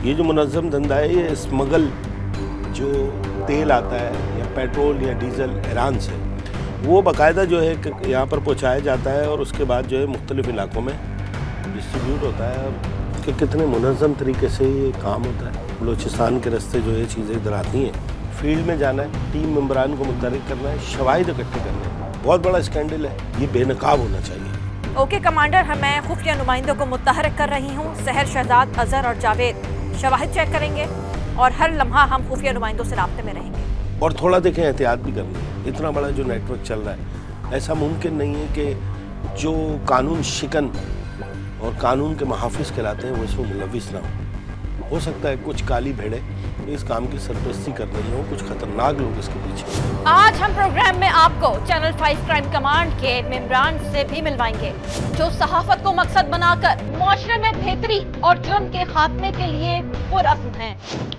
یہ جو منظم دھندا ہے یہ اسمگل جو تیل آتا ہے یا پیٹرول یا ڈیزل ایران سے وہ باقاعدہ جو ہے یہاں پر پہنچایا جاتا ہے اور اس کے بعد جو ہے مختلف علاقوں میں ڈسٹریبیوٹ ہوتا ہے اور کہ کتنے منظم طریقے سے یہ کام ہوتا ہے. بلوچستان کے راستے جو ہے چیزیں ادھر آتی ہیں, فیلڈ میں جانا ہے, ٹیم ممبران کو متحرک کرنا ہے, شواہد اکٹھے کرنے ہیں. بہت بڑا اسکینڈل ہے, یہ بے نقاب ہونا چاہیے. اوکے کمانڈر, میں خفیہ نمائندوں کو متحرک کر رہی ہوں. سحر, شہزاد, اظہر اور جاوید شواہد چیک کریں گے اور ہر لمحہ ہم خفیہ نمائندوں سے رابطے میں رہیں گے. اور تھوڑا دیکھیں احتیاط بھی کرنا ہے. اتنا بڑا جو نیٹ ورک چل رہا ہے, ایسا ممکن نہیں ہے کہ جو قانون شکن اور قانون کے محافظ کہلاتے ہیں وہ اس میں ملوث نہ ہو سکتا ہے کچھ کالی بھیڑیں اس کام کی سرپرستی کر رہی ہوں, کچھ خطرناک لوگ اس کے پیچھے. آج ہم پروگرام میں آپ کو چینل 5 کرائم کمانڈ کے ممبران سے بھی ملوائیں گے جو صحافت کو مقصد بنا کر معاشرے میں بہتری اور جرم کے خاتمے کے لیے پرعزم ہیں.